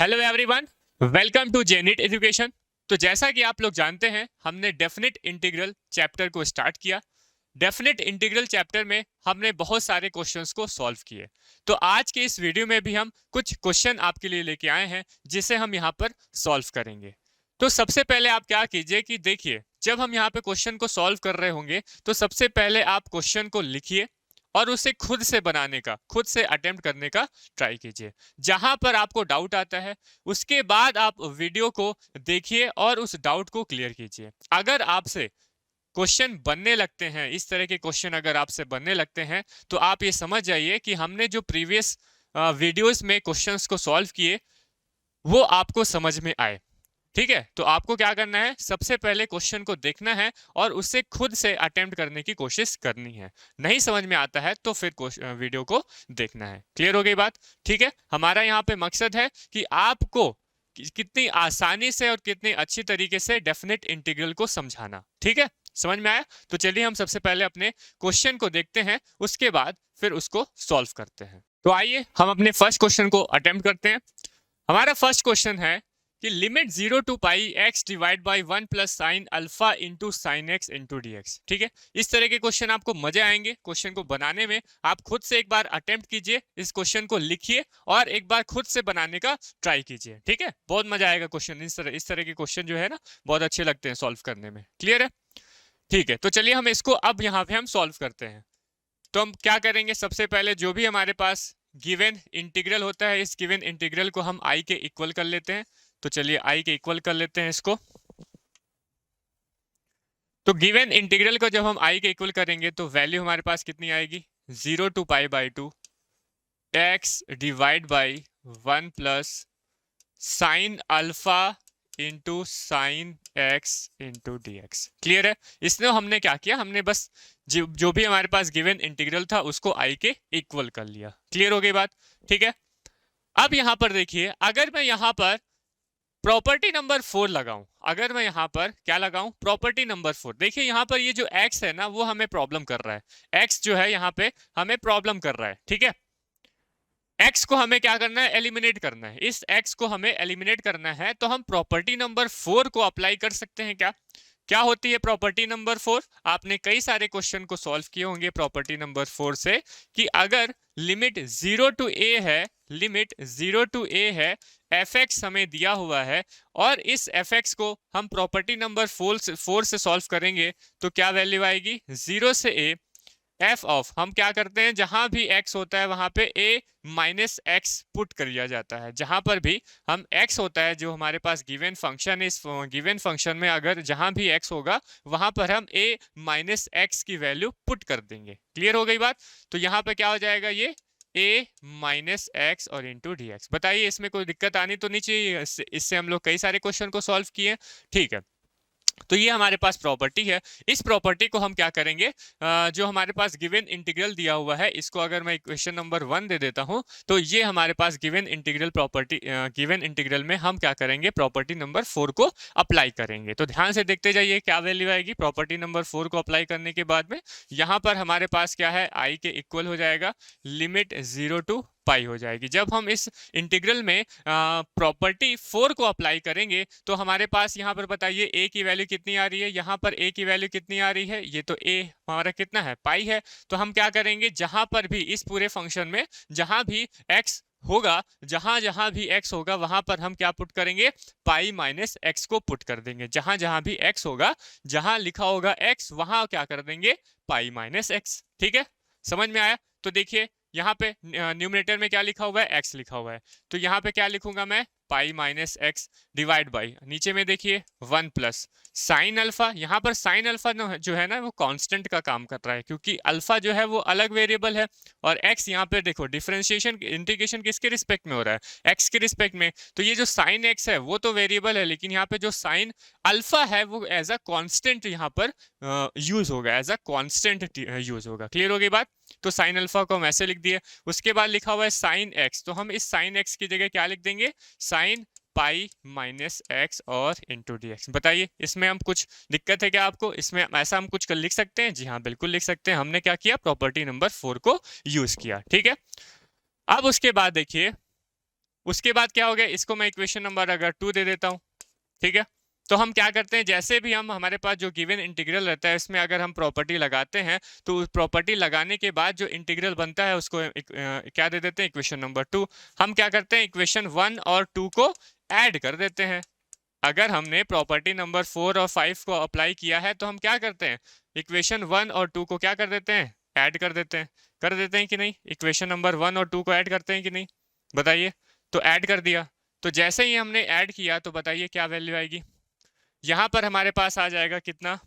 Hello everyone, welcome to जेनिट education. तो जैसा कि आप लोग जानते हैं, हमने डेफिनेट इंटीग्रल चैप्टर को स्टार्ट किया। डेफिनेट इंटीग्रल चैप्टर में हमने बहुत सारे क्वेश्चंस को सॉल्व किए। तो आज के इस वीडियो में भी हम कुछ क्वेश्चन आपके लिए लेके आए हैं जिसे हम यहाँ पर सॉल्व करेंगे। तो सबसे पहले आप क्या कीजिए कि देखिए, जब हम यहाँ पे क्वेश्चन को सॉल्व कर रहे होंगे तो सबसे पहले आप क्वेश्चन को लिखिए और उसे खुद से बनाने का, खुद से अटेम्प्ट करने का ट्राई कीजिए। जहां पर आपको डाउट आता है उसके बाद आप वीडियो को देखिए और उस डाउट को क्लियर कीजिए। अगर आपसे क्वेश्चन बनने लगते हैं, इस तरह के क्वेश्चन अगर आपसे बनने लगते हैं, तो आप ये समझ जाइए कि हमने जो प्रीवियस वीडियोस में क्वेश्चंस को सॉल्व किए वो आपको समझ में आए। ठीक है, तो आपको क्या करना है, सबसे पहले क्वेश्चन को देखना है और उसे खुद से अटेम्प्ट करने की कोशिश करनी है। नहीं समझ में आता है तो फिर वीडियो को देखना है। क्लियर हो गई बात? ठीक है, हमारा यहाँ पे मकसद है कि आपको कितनी आसानी से और कितनी अच्छी तरीके से डेफिनेट इंटीग्रल को समझाना। ठीक है, समझ में आया? तो चलिए हम सबसे पहले अपने क्वेश्चन को देखते हैं, उसके बाद फिर उसको सॉल्व करते हैं। तो आइए हम अपने फर्स्ट क्वेश्चन को अटेम्प्ट करते हैं। हमारा फर्स्ट क्वेश्चन है कि limit 0 to pi x divide by 1 plus sine alpha into sine x into D x. ठीक है, इस तरह के क्वेश्चन आपको मजे आएंगे। क्वेश्चन को बनाने में आप खुद से एक बार अटेम्प्ट कीजिए, इस क्वेश्चन को लिखिए और एक बार खुद से बनाने का ट्राई कीजिए। ठीक है, बहुत मजा आएगा। क्वेश्चन इस तरह के क्वेश्चन जो है ना, बहुत अच्छे लगते हैं सॉल्व करने में। क्लियर है? ठीक है, तो चलिए हम इसको अब यहाँ पे हम सॉल्व करते हैं। तो हम क्या करेंगे, सबसे पहले जो भी हमारे पास गिवन इंटीग्रल होता है, इस गिवन इंटीग्रल को हम आई के इक्वल कर लेते हैं। तो चलिए आई के इक्वल कर लेते हैं इसको। तो गिवन इंटीग्रल को जब हम आई के इक्वल करेंगे तो वैल्यू हमारे पास कितनी आएगी, 0 to pi by 2 x divide by 1 plus sine alpha into sine x into D x. Clear है? इसमें हमने क्या किया, हमने बस जो भी हमारे पास गिवन इंटीग्रल था उसको आई के इक्वल कर लिया। क्लियर हो गई बात? ठीक है, अब यहां पर देखिए, अगर मैं यहां पर प्रॉपर्टी नंबर 4 लगाऊं, अगर मैं यहां पर क्या लगाऊं, प्रॉपर्टी नंबर 4। देखिए यहां पर ये जो x है ना, वो हमें प्रॉब्लम कर रहा है। x जो है यहां पे हमें प्रॉब्लम कर रहा है। ठीक है, x को हमें क्या करना है, एलिमिनेट करना है। इस x को हमें एलिमिनेट करना है, तो हम प्रॉपर्टी नंबर 4 को अप्लाई कर सकते हैं। क्या क्या होती है प्रॉपर्टी नंबर 4? आपने कई सारे क्वेश्चन को सॉल्व किए होंगे प्रॉपर्टी नंबर 4 से, कि अगर लिमिट 0 टू a है, लिमिट 0 टू a है, fx हमें दिया हुआ है और इस fx को हम प्रॉपर्टी नंबर 4 से सॉल्व करेंगे तो क्या वैल्यू आएगी, 0 से a एफ ऑफ, हम क्या करते हैं, जहां भी x होता है वहां पे a माइनस एक्स पुट कर दिया जाता है। जहां पर भी हम x होता है, जो हमारे पास गिवन फंक्शन है, इस गिवन फंक्शन में अगर जहां भी x होगा वहां पर हम a माइनस एक्स की वैल्यू पुट कर देंगे। क्लियर हो गई बात? तो यहाँ पे क्या हो जाएगा, ये a माइनस एक्स और इंटू डी एक्स। बताइए इसमें कोई दिक्कत आनी तो नहीं चाहिए। इससे हम लोग कई सारे क्वेश्चन को सॉल्व किए। ठीक है, तो ये हमारे पास प्रॉपर्टी है। इस प्रॉपर्टी को हम क्या करेंगे, जो हमारे पास गिवन इंटीग्रल दिया हुआ है, इसको अगर मैं इक्वेशन नंबर 1 दे देता हूं, तो ये हमारे पास given integral property, given integral में हम क्या करेंगे, प्रॉपर्टी नंबर 4 को अप्लाई करेंगे। तो ध्यान से देखते जाइए क्या वैल्यू आएगी प्रॉपर्टी नंबर 4 को अप्लाई करने के बाद में। यहाँ पर हमारे पास क्या है, आई के इक्वल हो जाएगा, लिमिट 0 टू पाई हो जाएगी। जब हम इस इंटीग्रल में प्रॉपर्टी 4 को अप्लाई करेंगे तो हमारे पास यहाँ पर बताइए a की वैल्यू कितनी आ रही है, यहाँ पर a की वैल्यू कितनी आ रही है, ये तो a हमारा कितना है, पाई है। तो हम क्या करेंगे, जहां पर भी इस पूरे फंक्शन में जहां भी x होगा, जहां जहां भी x होगा वहां पर हम क्या पुट करेंगे, पाई माइनस एक्स को पुट कर देंगे। जहां जहां भी x होगा, जहां लिखा होगा x वहां क्या कर देंगे, पाई माइनस एक्स। ठीक है, समझ में आया? तो देखिए यहाँ पे न्यूमरेटर में क्या लिखा हुआ है, x लिखा हुआ है, तो यहाँ पे क्या लिखूंगा मैं, pi minus x divide by, नीचे में देखिए 1 प्लस साइन अल्फा। यहाँ पर साइन अल्फा जो है ना, वो कांस्टेंट का काम कर रहा है, क्योंकि अल्फा जो है वो अलग वेरिएबल है और x यहाँ पे देखो डिफरेंशिएशन इंटीग्रेशन किसके रिस्पेक्ट में हो रहा है, x के रिस्पेक्ट में। तो ये जो साइन x है वो तो वेरिएबल है, लेकिन यहाँ पे जो साइन अल्फा है वो एज अ कॉन्स्टेंट यहाँ पर यूज होगा, एज अ कॉन्स्टेंट यूज होगा। क्लियर हो गई बात? तो साइन अल्फा को हम ऐसे लिख दिए। उसके बाद लिखा हुआ है साइन एक्स, तो हम इस साइन एक्स की जगह क्या लिख देंगे, साइन पाई माइनस एक्स और इंटू डी एक्स। बताइए इसमें हम कुछ दिक्कत है क्या आपको, इसमें ऐसा हम कुछ कर लिख सकते हैं? जी हाँ, बिल्कुल लिख सकते हैं। हमने क्या किया, प्रॉपर्टी नंबर 4 को यूज किया। ठीक है, अब उसके बाद देखिए उसके बाद क्या हो गया, इसको मैं इक्वेशन नंबर अगर 2 दे देता हूँ, ठीक है। तो हम क्या करते हैं, जैसे भी हम हमारे पास जो गिवन इंटीग्रल रहता है इसमें अगर हम प्रॉपर्टी लगाते हैं तो उस प्रॉपर्टी लगाने के बाद जो इंटीग्रल बनता है उसको क्या दे देते हैं, इक्वेशन नंबर 2। हम क्या करते हैं, इक्वेशन 1 और 2 को ऐड कर देते हैं। अगर हमने प्रॉपर्टी नंबर 4 और 5 को अप्लाई किया है तो हम क्या करते हैं, इक्वेशन 1 और 2 को क्या कर देते हैं, ऐड कर देते हैं। कर देते हैं कि नहीं, इक्वेशन नंबर 1 और 2 को ऐड करते हैं कि नहीं, बताइए। तो ऐड कर दिया, तो जैसे ही हमने ऐड किया तो बताइए क्या वैल्यू आएगी। यहाँ पर हमारे पास आ जाएगा कितना,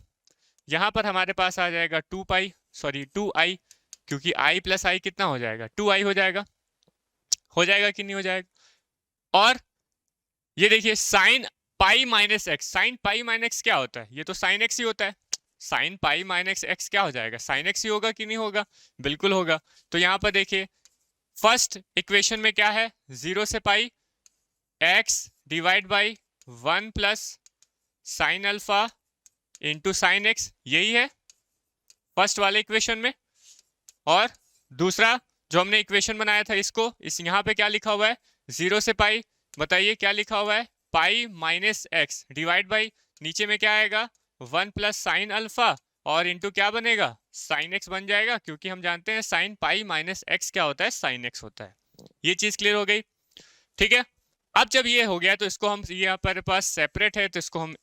यहाँ पर हमारे पास आ जाएगा 2i, क्योंकि i प्लस आई कितना हो जाएगा, 2i हो जाएगा। हो जाएगा कि नहीं हो जाएगा। और ये देखिए sine pi minus x, sine pi minus x क्या होता है, ये तो साइन एक्स ही होता है। साइन पाई माइनस एक्स क्या हो जाएगा, साइन एक्स ही होगा कि नहीं होगा, बिल्कुल होगा। तो यहाँ पर देखिए फर्स्ट इक्वेशन में क्या है, 0 से pi x divide by 1 plus sine alpha into sine X, यही है फर्स्ट वाले इक्वेशन में। और दूसरा जो हमने इक्वेशन बनाया था इसको, इस यहाँ पे क्या लिखा हुआ है, 0 से पाई, बताइए क्या लिखा हुआ है, pi minus x divide by, नीचे में क्या आएगा 1 प्लस साइन अल्फा और इंटू क्या बनेगा, साइन एक्स बन जाएगा, क्योंकि हम जानते हैं साइन पाई माइनस एक्स क्या होता है, साइन एक्स होता है। ये चीज क्लियर हो गई, ठीक है। अब जब ये हो गया तो इसको हम, ये यहाँ पर पास सेपरेट है तो इसको हम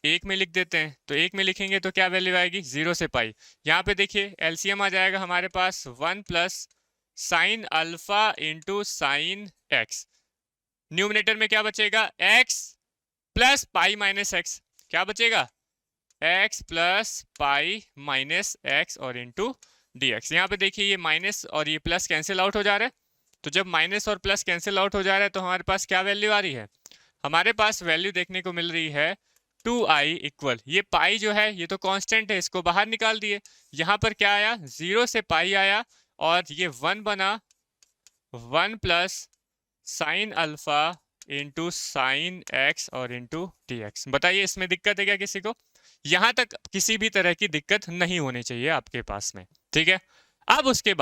एक में लिख देते हैं। तो एक में लिखेंगे तो क्या वैल्यू आएगी, 0 से पाई। यहाँ पे देखिए एलसीएम आ जाएगा हमारे पास 1 plus sine alpha into sine x, numerator में क्या बचेगा, x plus pi minus x, क्या बचेगा, x plus pi minus x और इंटू डी एक्स। यहाँ पे देखिए ये माइनस और ये प्लस कैंसिल आउट हो जा रहा है, तो जब माइनस और प्लस कैंसिल आउट हो जा रहा है तो हमारे पास क्या वैल्यू आ रही है, हमारे पास वैल्यू देखने को मिल रही है 2i इक्वल, ये पाई जो है ये तो कांस्टेंट है, इसको बाहर निकाल दिए। यहाँ पर क्या आया, 0 से पाई आया और ये 1 बना, 1 plus sine alpha into sine x और इंटू डी एक्स। बताइए इसमें दिक्कत है क्या किसी को, यहां तक किसी भी तरह की दिक्कत नहीं होनी चाहिए आपके पास में, ठीक है। अब उसके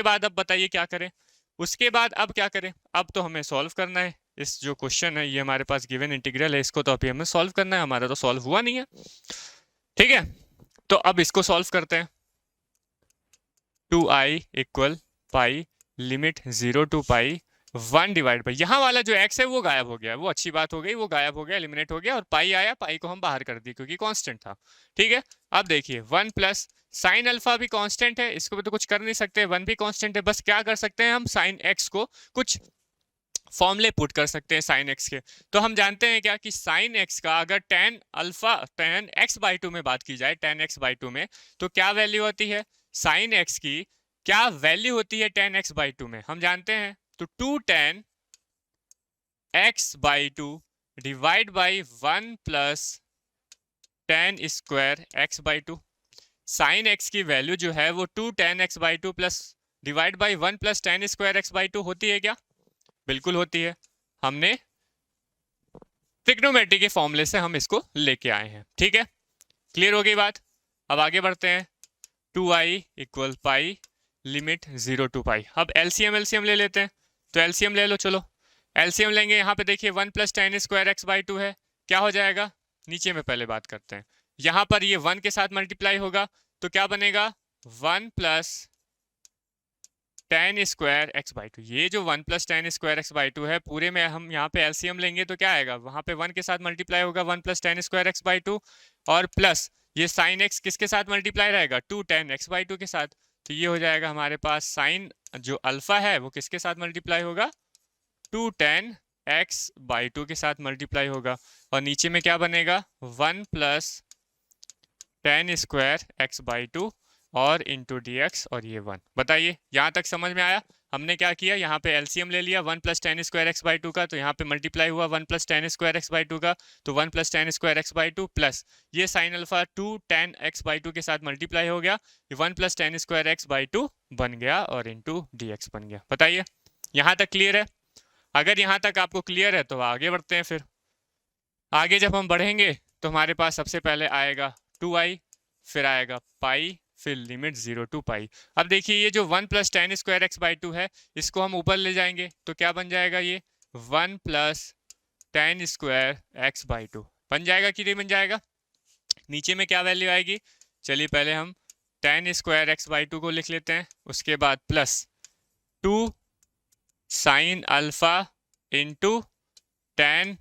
बाद अब बताइए क्या करें, उसके बाद अब क्या करें, अब तो हमें सॉल्व करना है। इस जो क्वेश्चन है ये हमारे पास गिवन इंटीग्रल है, इसको तो अभी हमें सॉल्व करना है, हमारा तो सॉल्व हुआ नहीं है, ठीक है। तो अब इसको सॉल्व करते हैं। 2i equal pi limit 0 to pi 1 divide by, यहाँ वाला जो x है वो गायब हो गया, वो अच्छी बात हो गई, वो गायब हो गया, एलिमिनेट हो गया, और पाई आया, पाई को हम बाहर कर दी क्योंकि कांस्टेंट था, ठीक है। अब देखिए 1 प्लस साइन अल्फा भी कांस्टेंट है, इसको भी तो कुछ कर नहीं सकते, 1 भी कांस्टेंट है, बस क्या कर सकते हैं हम साइन x को कुछ फॉर्मूले पुट कर सकते हैं साइन एक्स के। तो हम जानते हैं क्या कि साइन एक्स का अगर टेन एक्स बाई 2 में बात की जाए, टेन एक्स बाई 2 में, तो क्या वैल्यू होती है साइन एक्स की, क्या वैल्यू होती है टेन एक्स बाई 2 में, हम जानते हैं। तो 2 tan X by 2 divide by 1 plus tan square x by 2, sine x की वैल्यू जो है वो 2 tan X by 2 plus divide by 1 plus tan square x by 2 होती है क्या, बिल्कुल होती है। हमने ट्रिग्नोमेट्री के फॉर्मूले से हम इसको लेके आए हैं, ठीक है। क्लियर हो गई बात, अब आगे बढ़ते हैं। 2i equal pi limit 0 to pi, अब एलसीएम ले लेते हैं, तो एलसीएम ले लो, चलो एलसीएम लेंगे। यहाँ पे देखिए 1 plus tan square x by 2 है, क्या हो जाएगा, नीचे में पहले बात करते हैं, यहाँ पर ये 1 के साथ मल्टीप्लाई होगा तो क्या बनेगा 1 plus tan square x by 2, ये जो 1 plus tan square x by 2 है पूरे में हम यहाँ पे एलसीएम लेंगे तो क्या आएगा, वहाँ पे 1 के साथ मल्टीप्लाई होगा 1 plus tan square x by 2, और प्लस ये साइन एक्स किसके साथ मल्टीप्लाई रहेगा 2 टेन एक्स बाई 2 के साथ, तो ये हो जाएगा हमारे पास साइन जो अल्फा है वो किसके साथ मल्टीप्लाई होगा 2 टेन एक्स बाई 2 के साथ मल्टीप्लाई होगा, और नीचे में क्या बनेगा 1 plus tan square x by 2 और इंटू डी एक्स, और ये 1। बताइए यहाँ तक समझ में आया, हमने क्या किया, यहाँ पे एलसीएम ले लिया 1 plus tan square x by 2 का, तो यहाँ पे मल्टीप्लाई हुआ 1 plus tan square x by 2 का, तो 1 plus tan square x by 2 plus ये sine alpha 2 tan X by 2 के साथ मल्टीप्लाई हो गया, ये 1 plus tan square x by 2 बन गया और इंटू डी एक्स बन गया। बताइए यहाँ तक क्लियर है, अगर यहाँ तक आपको क्लियर है तो आगे बढ़ते हैं। फिर आगे जब हम बढ़ेंगे तो हमारे पास सबसे पहले आएगा 2i, फिर आएगा पाई, फिर लिमिट 0 टू पाई। अब देखिए ये जो 1 plus tan square x by 2 है इसको हम ऊपर ले जाएंगे तो क्या बन जाएगा, ये 1 plus tan square x by two बन जाएगा कि नहीं बन जाएगा। नीचे में क्या वैल्यू आएगी, चलिए पहले हम ten square x by two को लिख लेते हैं, उसके बाद plus 2 sign alpha into tan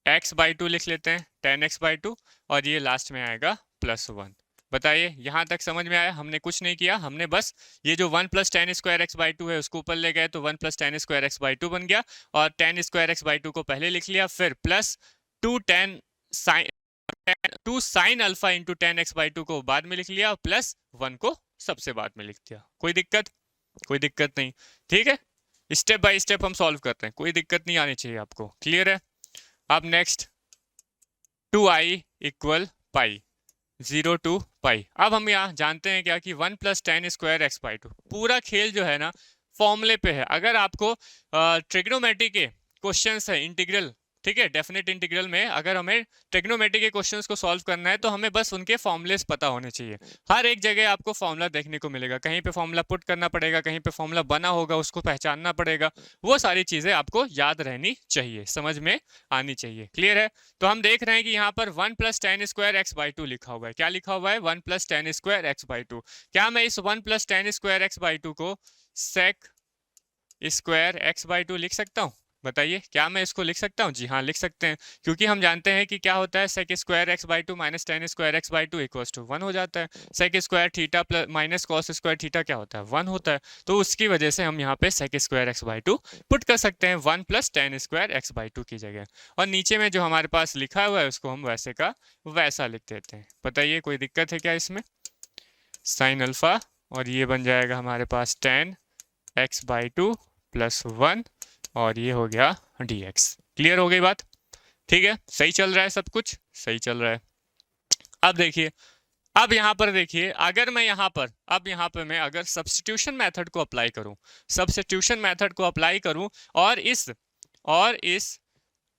X by two लिख लेते हैं, टेन एक्स बाई टू, और ये लास्ट में आएगा +1। बताइए यहाँ तक समझ में आया। हमने कुछ नहीं किया, हमने बस ये जो 1 plus tan square x by to है उसको ऊपर ले गए तो 1 plus tan square x by two बन गया, और ten square x by two को पहले लिख लिया, फिर plus 2 sign alpha into tan X by two को बाद में लिख लिया, और +1 को सबसे बाद में लिख दिया। कोई दिक्कत, कोई दिक्कत नहीं, ठीक है। स्टेप बाय स्टेप हम सॉल्व करते हैं, कोई दिक्कत नहीं आनी चाहिए आपको, क्लियर है। अब next 2i equal pi 0 to pi. अब हम यहाँ जानते हैं क्या कि 1 plus tan square x by two, पूरा खेल जो है ना फॉर्मूले पे है। अगर आपको ट्रिग्नोमेट्री के क्वेश्चंस है इंटीग्रल, ठीक है, डेफिनेट इंटीग्रल में अगर हमें ट्रिग्नोमेट्री के क्वेश्चंस को सॉल्व करना है तो हमें बस उनके फॉर्मूलेस पता होने चाहिए। हर एक जगह आपको फॉर्मूला देखने को मिलेगा, कहीं पे फॉर्मूला पुट करना पड़ेगा, कहीं पे फॉर्मूला बना होगा उसको पहचानना पड़ेगा, वो सारी चीजें आपको याद रहनी चाहिए, समझ में आनी चाहिए, क्लियर है। तो हम देख रहे हैं कि यहाँ पर 1 plus tan square x by two लिखा हुआ है। क्या लिखा हुआ है, 1 plus tan square x by two. क्या मैं इस 1 plus tan square x by two को sec square x by two लिख सकता हूँ? बताइए, क्या मैं इसको लिख सकता हूँ? जी हाँ, लिख सकते हैं, क्योंकि हम जानते हैं कि क्या होता है, sec square x by two minus tan square x by two equals to 1 हो जाता है। Sec square theta plus minus cos square theta क्या होता है, 1 होता है। तो उसकी वजह से हम यहाँ पे sec square x by two put कर सकते हैं 1 plus tan square x by two की जगह, और नीचे में जो हमारे पास लिखा हुआ है उसको हम वैसे का वैसा लिख देते हैं। बताइए कोई दिक्कत है क्या इसमें? साइन अल्फा, और ये बन जाएगा हमारे पास tan X by two plus 1, और ये हो गया dx। क्लियर हो गई बात? ठीक है, सही चल रहा है, सब कुछ सही चल रहा है। अब देखिए, अब यहाँ पर देखिए, अगर मैं यहाँ पर मैं अगर सब्स्टिट्यूशन मेथड को अप्लाई करूँ, सब्स्टिट्यूशन मेथड को अप्लाई करूँ और इस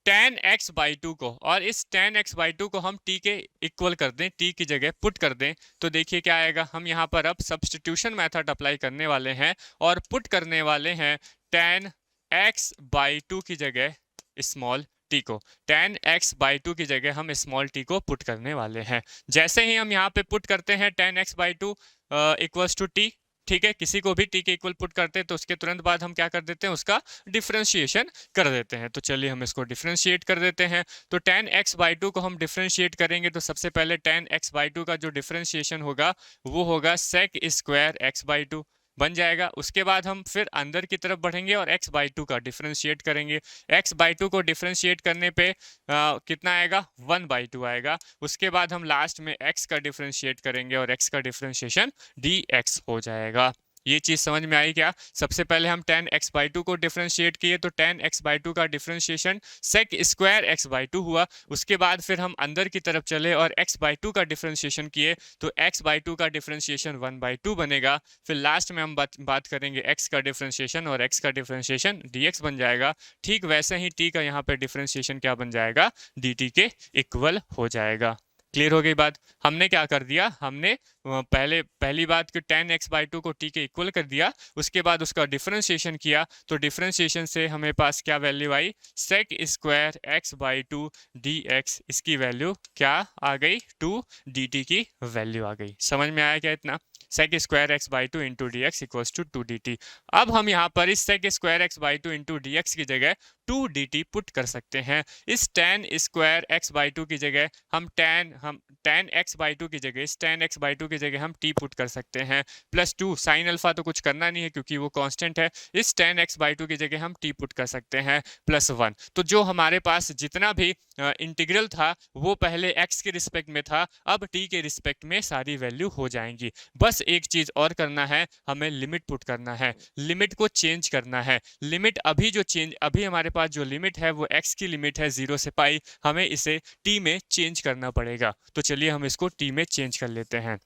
tan x बाई टू को और इस tan x बाई टू को हम t के इक्वल कर दें, t की जगह पुट कर दें, तो देखिए क्या आएगा। हम यहाँ पर अब सब्स्टिट्यूशन मेथड अप्लाई करने वाले हैं और पुट करने वाले हैं tan x बाई टू की जगह स्मॉल t को, tan x बाई टू की जगह हम स्मॉल t को पुट करने वाले हैं। जैसे ही हम यहाँ पे पुट करते हैं tan x by two equals to t, ठीक है, किसी को भी t के इक्वल पुट करते हैं तो उसके तुरंत बाद हम क्या कर देते हैं, उसका डिफरेंशिएशन कर देते हैं। तो चलिए हम इसको डिफरेंशिएट कर देते हैं। तो tan x बाई टू को हम डिफरेंशिएट करेंगे तो सबसे पहले tan x बाई टू का जो डिफरेंशिएशन होगा वो होगा sec square x by two बन जाएगा। उसके बाद हम फिर अंदर की तरफ बढ़ेंगे और x बाई टू का डिफरेंशिएट करेंगे। x बाई टू को डिफरेंशिएट करने पे कितना आएगा, 1 बाई टू आएगा। उसके बाद हम लास्ट में x का डिफरेंशिएट करेंगे और x का डिफरेंशिएशन dx हो जाएगा। ये चीज समझ में आई क्या? सबसे पहले हम tan x बाई टू को डिफरेंशिएट किए तो tan x बाई टू का differentiation sec square x by two हुआ। उसके बाद फिर हम अंदर की तरफ चले और x बाई टू का डिफरेंशिएशन किए तो x बाई टू का डिफरेंशिएशन 1 बाई टू बनेगा। फिर लास्ट में हम बात करेंगे x का डिफरेंशिएशन और x का डिफरेंशिएशन dx बन जाएगा। ठीक वैसे ही t का यहाँ पे डिफरेंशिएशन क्या बन जाएगा, dt के इक्वल हो जाएगा। क्लियर हो गई बात? हमने क्या कर दिया, हमने पहली बात कि tan x बाई टू को t के इक्वल कर दिया, उसके बाद उसका डिफरेंशिएशन किया तो डिफरेंशिएशन से हमें पास क्या वैल्यू आई, sec square x by two dx, इसकी वैल्यू क्या आ गई, 2 dt की वैल्यू आ गई। समझ में आया क्या इतना? Sec square x by two into D x equals to 2dt। अब हम यहाँ पर इस sec square x by two into D x की जगह 2dt पुट कर सकते हैं। इस tan square x by two की जगह हम tan x बाई टू की जगह इस tan x बाई टू की जगह हम t पुट कर सकते हैं। प्लस 2 साइन अल्फा तो कुछ करना नहीं है क्योंकि वो कांस्टेंट है। इस tan x बाई टू की जगह हम t पुट कर सकते हैं +1। तो जो हमारे पास जितना भी इंटीग्रल था वो पहले x के रिस्पेक्ट में था, अब t के रिस्पेक्ट में सारी वैल्यू हो जाएंगी। बस एक चीज और करना है, हमें लिमिट पुट करना है, लिमिट को चेंज करना है। लिमिट अभी हमारे पास जो लिमिट है वो x की लिमिट है 0 से पाई, हमें इसे t में चेंज करना पड़ेगा। तो चलिए हम इसको t में चेंज कर लेते हैं।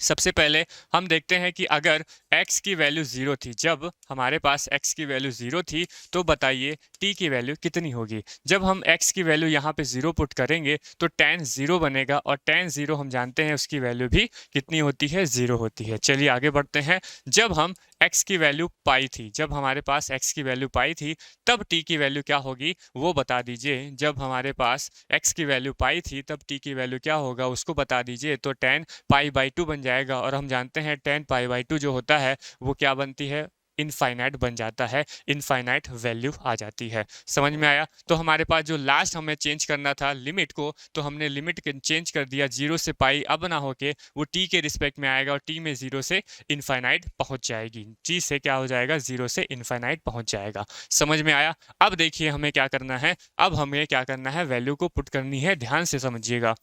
सबसे पहले हम देखते हैं कि अगर x की वैल्यू 0 थी, जब हमारे पास x की वैल्यू 0 थी तो बताइए t की वैल्यू कितनी होगी। जब हम x की वैल्यू यहाँ पे 0 पुट करेंगे तो tan 0 बनेगा और tan 0 हम जानते हैं उसकी वैल्यू भी कितनी होती है, 0 होती है। चलिए आगे बढ़ते हैं। जब हम x की वैल्यू पाई थी, जब हमारे पास x की वैल्यू पाई थी तब t की वैल्यू क्या होगी वो बता दीजिए। जब हमारे पास x की वैल्यू पाई थी तब t की वैल्यू क्या होगा उसको बता दीजिए। तो tan पाई बाई 2 बन जाएगा, और हम जानते हैं tan पाई बाई 2 जो होता है वो क्या बनती है, इनफाइनाइट बन जाता है, इनफाइनाइट वैल्यू आ जाती है। समझ में आया? तो हमारे पास जो लास्ट हमें चेंज करना था लिमिट को, तो हमने लिमिट चेंज कर दिया 0 से पाई, अब ना होके वो t के रिस्पेक्ट में आएगा और t में 0 से इनफाइनाइट पहुंच जाएगी, t से क्या हो जाएगा 0 से इनफाइनाइट पहुंच जाएगा। समझ में आया? अब देखिए हमें क्या करना है, अब हमें क्या करना है, वैल्यू को पुट करनी है, ध्यान से समझिएगा।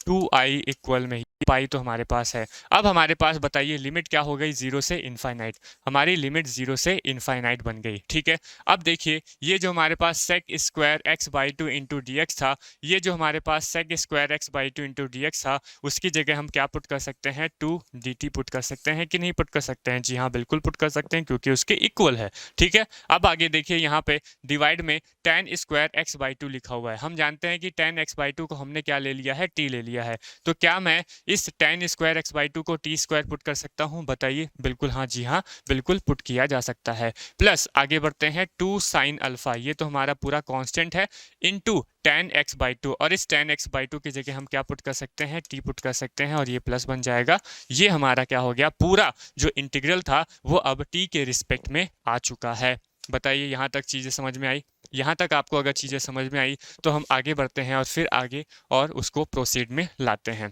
2i इक्वल में पाई तो हमारे पास है। अब हमारे पास बताइए लिमिट क्या हो गई, 0 से इनफाइनाइट। हमारी लिमिट 0 से इनफाइनाइट बन गई, ठीक है। अब देखिए ये जो हमारे पास sec square x by 2 into D X था, ये जो हमारे पास sec square x by 2 into D X था, उसकी जगह हम क्या पुट कर सकते हैं, 2 dt पुट कर सकते हैं कि नहीं पुट कर सकते हैं? जी हाँ, बिल्कुल पुट कर सकते हैं क्योंकि उसके इक्वल है, ठीक है। अब आगे देखिए यहाँ पे डिवाइड में tan स्क्वायर एक्स बाई 2 लिखा हुआ है। हम जानते हैं कि tan x बाई 2 को हमने क्या ले लिया है, t ले लिया है। तो क्या मैं इस tan स्क्वायर एक्स बाई 2 को t स्क्वायर पुट कर सकता हूं? बताइए। बिल्कुल हाँ, जी हाँ, बिल्कुल पुट किया जा सकता है। प्लस आगे बढ़ते हैं 2 साइन अल्फा, ये तो हमारा पूरा कांस्टेंट है, इनटू tan x बाई 2, और इस tan x बाई 2 की जगह हम क्या पुट कर सकते हैं, t पुट कर सकते हैं, और ये प्लस बन जाएगा। ये हमारा क्या हो गया, पूरा जो इंटीग्रल था वो अब t के रिस्पेक्ट में आ चुका है। बताइए यहाँ तक चीज़ें समझ में आई? यहाँ तक आपको अगर चीज़ें समझ में आई तो हम आगे बढ़ते हैं और फिर आगे और उसको प्रोसीड में लाते हैं।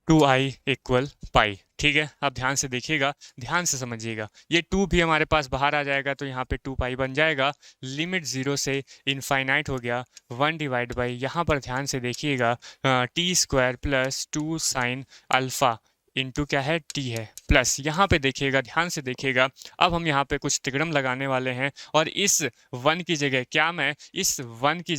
2i इक्वल पाई, ठीक है। अब ध्यान से देखिएगा, ध्यान से समझिएगा, ये 2 भी हमारे पास बाहर आ जाएगा तो यहाँ पे 2 पाई बन जाएगा। लिमिट 0 से इनफाइनाइट हो गया, 1 डिवाइड बाई, यहाँ पर ध्यान से देखिएगा T square plus 2 sign alpha into क्या है, टी है, प्लस यहाँ पे देखिएगा, ध्यान से देखिएगा, अब हम यहाँ पे कुछ तिगड़म लगाने वाले हैं, और इस 1 की जगह क्या मैं इस 1 की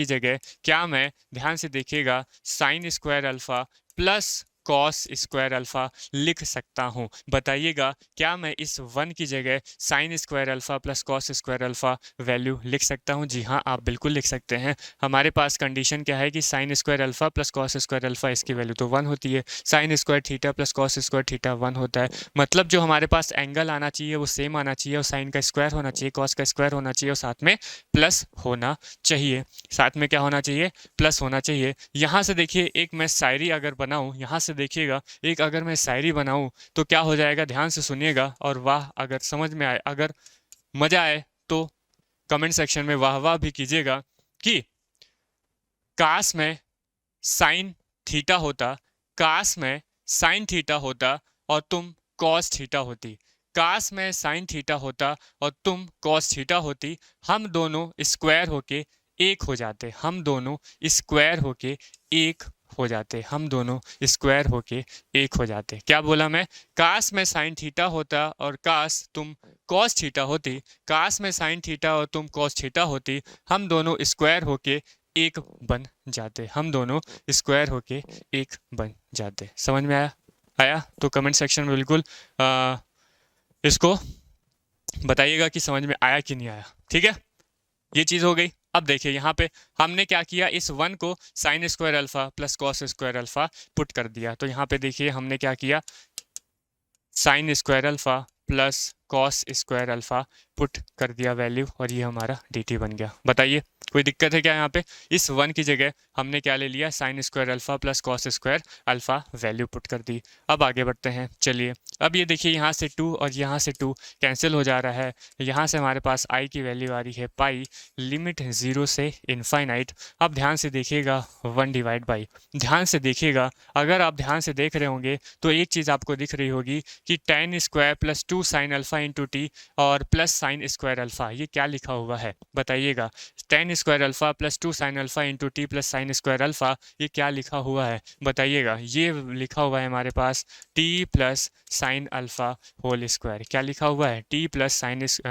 जगह क्या मैं, ध्यान से देखिएगा, sine square alpha plus cos square alpha लिख सकता हूं? बताइएगा, क्या मैं इस 1 की जगह sine square alpha plus cos square alpha value लिख सकता हूं? जी हाँ, आप बिल्कुल लिख सकते हैं। हमारे पास कंडीशन क्या है कि sine square alpha plus cos square alpha, इसकी वैल्यू तो 1 होती है, sine square theta plus cos square theta 1 होता है। मतलब जो हमारे पास एंगल आना चाहिए वो सेम आना चाहिए, और साइन का स्क्वायर होना चाहिए, कॉस का स्क्वायर होना चाहिए, और साथ में प्लस होना चाहिए। साथ में क्या होना चाहिए, प्लस होना चाहिए। यहाँ से देखिए एक मैं शायरी अगर बनाऊँ, यहाँ से देखिएगा एक अगर मैं शायरी बनाऊं तो क्या हो जाएगा, ध्यान से सुनिएगा, और वाह अगर समझ में आए, अगर मजा आए तो कमेंट सेक्शन में वाह वाह भी कीजिएगा कि काश में साइन थीटा होता, काश में साइन थीटा होता और तुम कॉस थीटा होती, काश में साइन थीटा होता और तुम कॉस थीटा होती, हम दोनों स्क्वायर होके एक हो जाते, हम दोनों स्क्वायर होके एक हो जाते, हम दोनों स्क्वायर होके एक हो जाते। क्या बोला मैं, काश में साइन थीटा होता और काश तुम कॉस थीटा होती, काश में साइन थीटा और तुम कॉस थीटा होती, हम दोनों स्क्वायर होके एक बन जाते, हम दोनों स्क्वायर होके एक बन जाते। समझ में आया? आया तो कमेंट सेक्शन में बिल्कुल इसको बताइएगा कि समझ में आया कि नहीं आया, ठीक है। ये चीज़ हो गई। अब देखिए यहाँ पे हमने क्या किया, इस 1 को sine square alpha plus cos square alpha put कर दिया। तो यहाँ पे देखिए हमने क्या किया, sine square alpha plus cos square alpha put कर दिया वैल्यू, और ये हमारा dt बन गया। बताइए कोई दिक्कत है क्या? यहाँ पे इस 1 की जगह हमने क्या ले लिया, sine square alpha plus cos square alpha value put कर दी। अब आगे बढ़ते हैं, चलिए। अब ये देखिए यहाँ से 2 और यहाँ से 2 कैंसिल हो जा रहा है, यहाँ से हमारे पास i की वैल्यू आ रही है पाई, लिमिट 0 से इनफाइनाइट। अब ध्यान से देखिएगा 1 डिवाइड बाई, ध्यान से देखिएगा, अगर आप ध्यान से देख रहे होंगे तो एक चीज़ आपको दिख रही होगी कि tan square plus 2 sign alpha into T और प्लस साइन स्क्वायर अल्फा, ये क्या लिखा हुआ है? बताइएगा, tan square alpha plus 2 sign alpha into T plus sine square alpha, ये क्या लिखा हुआ है? बताइएगा। ये लिखा हुआ है हमारे पास t plus sine alpha whole square. क्या लिखा हुआ है? t plus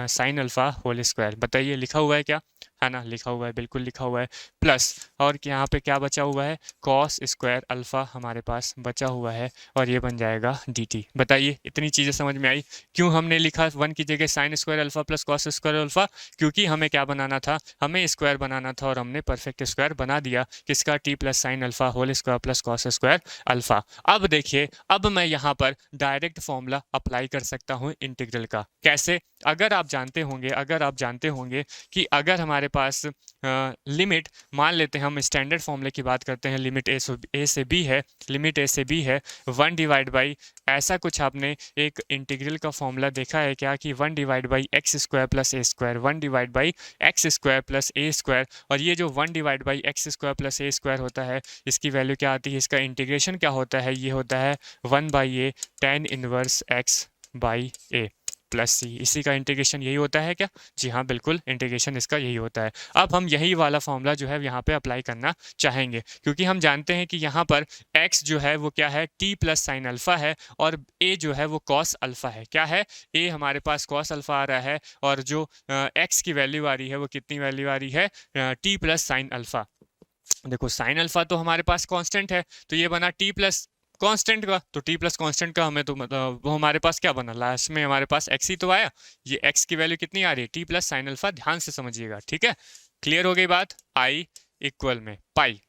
sine alpha whole square. बताइए लिखा हुआ है क्या? है ना, लिखा हुआ है, बिल्कुल लिखा हुआ है, प्लस और यहाँ पे क्या बचा हुआ है, कॉस स्क्वायर अल्फा हमारे पास बचा हुआ है और ये बन जाएगा dt। बताइए इतनी चीज़ें समझ में आई? क्यों हमने लिखा 1 की जगह sine square alpha plus cos square alpha? क्योंकि हमें क्या बनाना था, हमें स्क्वायर बनाना था और हमने परफेक्ट स्क्वायर बना दिया, किसका, t plus sine alpha whole square plus cos square alpha. अब देखिए, अब मैं यहाँ पर डायरेक्ट फॉर्मूला अप्लाई कर सकता हूँ इंटीग्रल का। कैसे? अगर आप जानते होंगे कि अगर हमारे पास लिमिट, मान लेते हैं हम स्टैंडर्ड फॉर्मूले की बात करते हैं, लिमिट ए से बी है, लिमिट ए से बी है 1 डिवाइड बाई, ऐसा कुछ आपने एक इंटीग्रल का फॉर्मूला देखा है क्या, कि 1 divide by x square plus A square, 1 divide by x square plus A square, और ये जो 1 divide by x square plus A square होता है, इसकी वैल्यू क्या आती है, इसका इंटीग्रेशन क्या होता है, ये होता है 1 by A tan inverse X by A plus C. इसी का इंटीग्रेशन यही होता है क्या? जी हाँ, बिल्कुल इंटीग्रेशन इसका यही होता है। अब हम यही वाला फॉर्मूला जो है यहाँ पे अप्लाई करना चाहेंगे, क्योंकि हम जानते हैं कि यहाँ पर x जो है वो क्या है, t प्लस साइन अल्फा है, और a जो है वो कॉस अल्फा है। क्या है? a हमारे पास कॉस अल्फा आ रहा है, और जो x की वैल्यू आ रही है वो कितनी वैल्यू आ रही है, t प्लस साइन अल्फा। देखो साइन अल्फा तो हमारे पास कांस्टेंट है, तो ये बना t प्लस कांस्टेंट का, तो t प्लस कांस्टेंट का हमें तो मतलब वो हमारे पास क्या बना, लास्ट में हमारे पास x ही तो आया। ये x की वैल्यू कितनी आ रही है, t प्लस साइन अल्फा, ध्यान से समझिएगा, ठीक है? क्लियर हो गई बात? i इक्वल में पाई।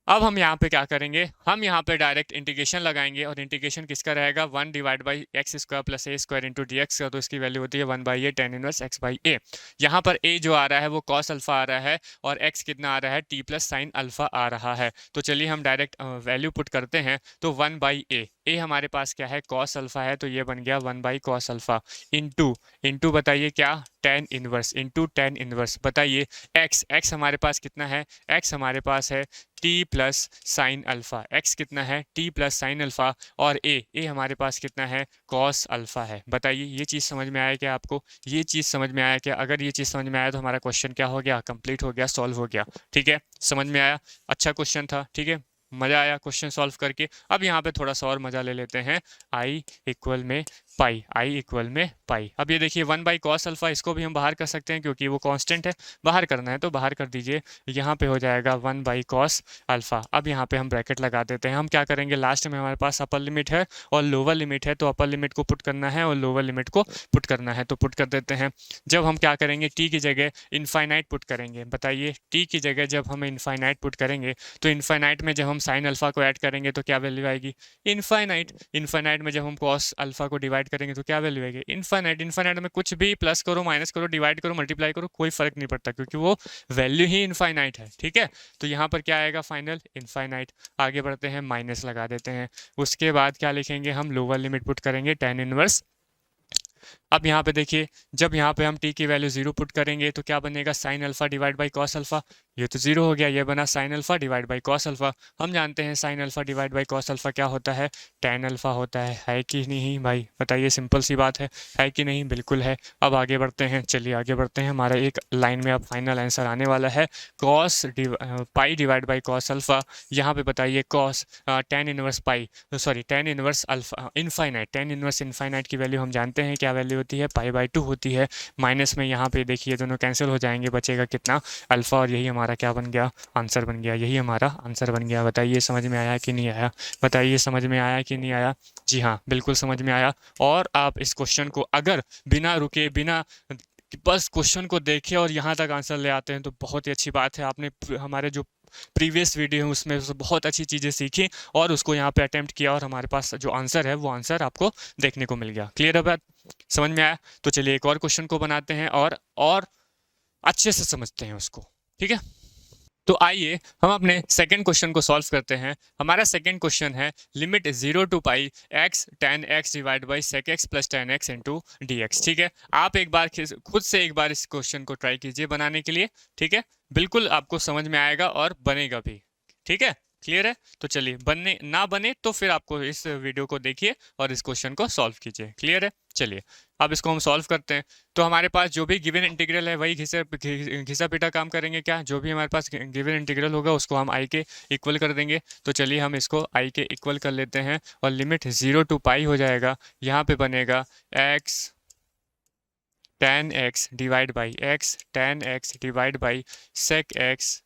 अब हम यहाँ पे क्या करेंगे, हम यहाँ पे डायरेक्ट इंटीग्रेशन लगाएंगे, और इंटीग्रेशन किसका रहेगा, 1 divide by x square plus A square into D X का, तो इसकी वैल्यू होती है 1 by A tan inverse X by A. यहाँ पर a जो आ रहा है वो कॉस अल्फा आ रहा है, और x कितना आ रहा है, t प्लस साइन अल्फा आ रहा है। तो चलिए हम डायरेक्ट वैल्यू पुट करते हैं, तो 1 बाई ए हमारे पास क्या है, कॉस अल्फा है, तो ये बन गया 1 बाई कॉस अल्फा इंटू बताइए क्या, tan inverse into tan inverse. बताइए x हमारे पास कितना है, x हमारे पास है t plus sine alpha, x कितना है, t प्लस साइन अल्फा, और a हमारे पास कितना है, कॉस अल्फा है। बताइए ये चीज़ समझ में आया क्या आपको? ये चीज़ समझ में आया क्या? अगर ये चीज़ समझ में आया तो हमारा क्वेश्चन क्या हो गया, कंप्लीट हो गया, सॉल्व हो गया। ठीक है, समझ में आया? अच्छा क्वेश्चन था, ठीक है, मज़ा आया क्वेश्चन सॉल्व करके। अब यहाँ पे थोड़ा सा और मज़ा ले लेते हैं, i इक्वल में पाई, i इक्वल में पाई। अब ये देखिए 1 बाई कॉस अल्फा, इसको भी हम बाहर कर सकते हैं क्योंकि वो कांस्टेंट है, बाहर करना है तो बाहर कर दीजिए। यहाँ पे हो जाएगा 1 बाई कॉस अल्फा। अब यहाँ पे हम ब्रैकेट लगा देते हैं। हम क्या करेंगे, लास्ट में हमारे पास अपर लिमिट है और लोअर लिमिट है, तो अपर लिमिट को पुट करना है और लोअर लिमिट को पुट करना है, तो पुट कर देते हैं। जब हम क्या करेंगे, टी की जगह इनफाइनाइट पुट करेंगे। बताइए टी की जगह जब हम इनफाइनाइट पुट करेंगे, तो इनफाइनाइट में जब हम साइन अल्फा को ऐड करेंगे तो क्या वैल्यू आएगी, इनफाइनाइट। इनफाइनाइट में जब हम कॉस अल्फा को डिवाइड करेंगे तो क्या वैल्यू आएगी, इनफाइनाइट। इनफाइनाइट में कुछ भी प्लस करो, माइनस करो, डिवाइड करो, मल्टीप्लाई करो, कोई फर्क नहीं पड़ता क्योंकि वो वैल्यू ही इनफाइनाइट है। ठीक है, तो यहाँ पर क्या आएगा, फाइनल इनफाइनाइट। आगे बढ़ते हैं, माइनस लगा देते हैं। उसके बाद क्या लिखेंगे, हम लोअर लिमिट पुट करेंगे, tan इनवर्स। अब यहाँ पे देखिए, जब यहाँ पे हम t की वैल्यू 0 पुट करेंगे तो क्या बनेगा, sine alpha divide by cos alpha. ये तो 0 हो गया, ये बना sine alpha divide by cos alpha. हम जानते हैं sine alpha divide by cos alpha क्या होता है, tan अल्फा होता है कि नहीं भाई? बताइए, सिंपल सी बात है कि नहीं? बिल्कुल है। अब आगे बढ़ते हैं, चलिए आगे बढ़ते हैं। हमारा एक लाइन में अब फाइनल आंसर आने वाला है, cos pi divide by cos alpha. यहाँ पे बताइए कॉस tan इनवर्स पाई, sorry tan inverse alpha infinite, tan inverse infinite की वैल्यू हम जानते हैं क्या वैल्यू होती है, पाई बाई 2 होती है। माइनस में यहाँ पे देखिए दोनों कैंसिल हो जाएंगे, बचेगा कितना, अल्फा, और यही हमारा क्या बन गया, आंसर बन गया। यही हमारा आंसर बन गया। बताइए समझ में आया कि नहीं आया? बताइए समझ में आया कि नहीं आया? जी हाँ, बिल्कुल समझ में आया। और आप इस क्वेश्चन को अगर बिना रुके, बिना बस क्वेश्चन को देखे और यहाँ तक आंसर ले आते हैं तो बहुत ही अच्छी बात है। आपने हमारे जो प्रीवियस वीडियो है उसमें बहुत अच्छी चीज़ें सीखी और उसको यहाँ पे अटेम्प्ट किया, और हमारे पास जो आंसर है वो आंसर आपको देखने को मिल गया। क्लियर है बात? समझ में आया? तो चलिए एक और क्वेश्चन को बनाते हैं और अच्छे से समझते हैं उसको। ठीक है, तो आइए हम अपने सेकंड क्वेश्चन को सॉल्व करते हैं। हमारा सेकंड क्वेश्चन है limit 0 to pi x tan x divide by sec x plus tan x into D x. ठीक है, आप एक बार खुद से एक बार इस क्वेश्चन को ट्राई कीजिए बनाने के लिए। ठीक है, बिल्कुल आपको समझ में आएगा और बनेगा भी। ठीक है, क्लियर है? तो चलिए, बनने ना बने तो फिर आपको इस वीडियो को देखिए और इस क्वेश्चन को सॉल्व कीजिए। क्लियर है? चलिए अब इसको हम सॉल्व करते हैं। तो हमारे पास जो भी गिवन इंटीग्रल है वही घिसा पिटा काम करेंगे। क्या, जो भी हमारे पास गिवन इंटीग्रल होगा उसको हम आई के इक्वल कर देंगे। तो चलिए हम इसको आई के इक्वल कर लेते हैं और लिमिट 0 टू पाई हो जाएगा। यहाँ पे बनेगा x tan x divide by x, tan x divide by sec x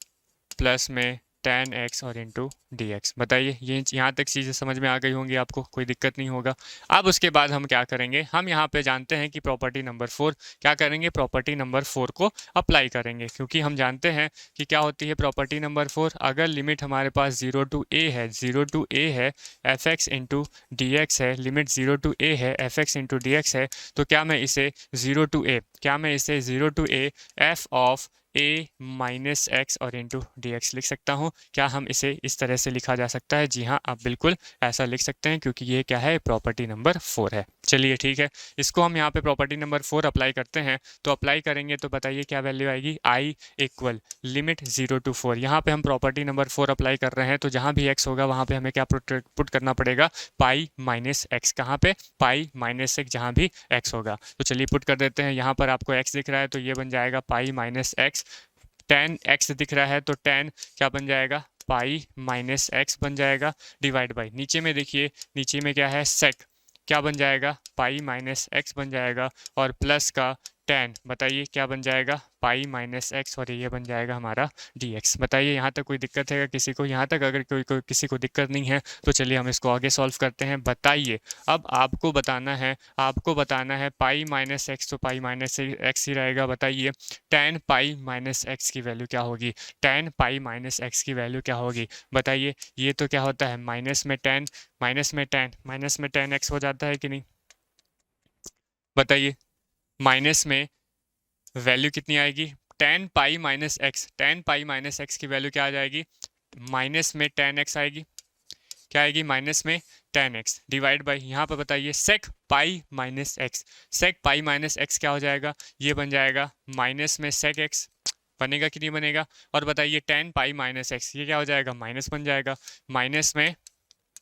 plus में tan x और इंटू डी एक्स। बताइए ये यहाँ तक चीज़ें समझ में आ गई होंगी, आपको कोई दिक्कत नहीं होगा। अब उसके बाद हम क्या करेंगे, हम यहाँ पे जानते हैं कि प्रॉपर्टी नंबर 4 क्या करेंगे, प्रॉपर्टी नंबर 4 को अप्लाई करेंगे, क्योंकि हम जानते हैं कि क्या होती है प्रॉपर्टी नंबर 4। अगर लिमिट हमारे पास 0 टू a है, 0 टू a है F x into D x है, लिमिट 0 टू a है F x into D x है, तो क्या मैं इसे 0 टू a, क्या मैं इसे 0 to a F of a minus x और इंटू डी एक्स लिख सकता हूँ। क्या हम इसे इस तरह से लिखा जा सकता है? जी हाँ, आप बिल्कुल ऐसा लिख सकते हैं, क्योंकि ये क्या है, प्रॉपर्टी नंबर 4 है। चलिए ठीक है, इसको हम यहाँ पे प्रॉपर्टी नंबर 4 अप्लाई करते हैं। तो अप्लाई करेंगे तो बताइए क्या वैल्यू आएगी, आई इक्वल लिमिट 0 टू 4। यहाँ पे हम प्रॉपर्टी नंबर 4 अप्लाई कर रहे हैं, तो जहाँ भी एक्स होगा वहाँ पे हमें क्या पुट करना पड़ेगा, पाई माइनस एक्स। कहाँ पे, पाई माइनस एक्स, जहाँ भी एक्स होगा। तो चलिए पुट कर देते हैं। यहाँ पर आपको एक्स दिख रहा है तो ये बन जाएगा pi minus x. tan x दिख रहा है तो tan क्या बन जाएगा, पाई माइनस एक्स बन जाएगा, डिवाइड बाई नीचे में देखिए, नीचे में क्या है, सेक, क्या बन जाएगा, पाई माइनस एक्स बन जाएगा, और प्लस का tan, बताइए क्या बन जाएगा, पाई माइनस एक्स, और ये बन जाएगा हमारा dx। बताइए यहाँ तक कोई दिक्कत है किसी को? यहाँ तक अगर कोई किसी को दिक्कत नहीं है तो चलिए हम इसको आगे सॉल्व करते हैं। बताइए अब आपको बताना है पाई माइनस एक्स, तो पाई माइनस एक्स ही रहेगा। बताइए tan पाई माइनस एक्स की वैल्यू क्या होगी, tan पाई माइनस एक्स की वैल्यू क्या होगी? बताइए ये तो क्या होता है, माइनस में tan, माइनस में tan x हो जाता है कि नहीं? बताइए माइनस में वैल्यू कितनी आएगी, tan pi minus x, tan pi minus x की वैल्यू क्या आ जाएगी, माइनस में tan x आएगी। क्या आएगी, माइनस में tan x, डिवाइड बाई यहाँ पर बताइए sec pi minus x, sec pi minus x क्या हो जाएगा, ये बन जाएगा माइनस में sec x, बनेगा कि नहीं बनेगा? और बताइए tan पाई माइनस एक्स, ये क्या हो जाएगा, माइनस बन जाएगा, माइनस में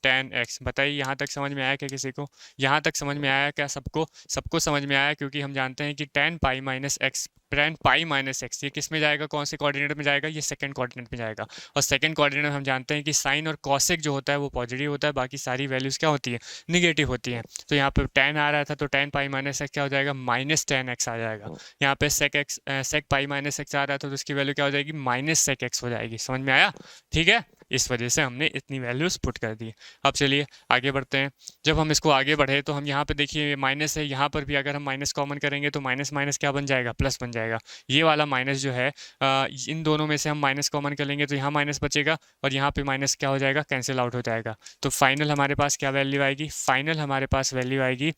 tan x। बताइए यहाँ तक समझ में आया क्या किसी को? यहाँ तक समझ में आया क्या सबको? सबको समझ में आया, क्योंकि हम जानते हैं कि tan pi minus x, tan pi minus x ये किस में जाएगा, कौन से कोऑर्डिनेट में जाएगा, ये सेकंड कोऑर्डिनेट में जाएगा। और सेकंड कोऑर्डिनेट में हम जानते हैं कि साइन और कॉसेक जो होता है वो पॉजिटिव होता है, बाकी सारी वैल्यूज क्या होती है, निगेटिव होती हैं। तो यहाँ पे tan आ रहा था तो tan पाई माइनस एक्स क्या हो जाएगा, माइनस tan x आ जाएगा। यहाँ पे sec पाई माइनस एक्स आ रहा था तो उसकी वैल्यू क्या हो जाएगी, माइनस sec x हो जाएगी। समझ में आया? ठीक है, इस वजह से हमने इतनी वैल्यूज पुट कर दी। अब चलिए आगे बढ़ते हैं। जब हम इसको आगे बढ़े तो हम यहाँ पे देखिए माइनस है, यहाँ पर भी अगर हम माइनस कॉमन करेंगे तो माइनस माइनस क्या बन जाएगा, प्लस बन जाएगा। ये वाला माइनस जो है इन दोनों में से हम माइनस कॉमन कर लेंगे तो यहाँ माइनस बचेगा, और यहाँ पे माइनस क्या हो जाएगा, कैंसिल आउट हो जाएगा। तो फाइनल हमारे पास क्या वैल्यू आएगी, फाइनल हमारे पास वैल्यू आएगी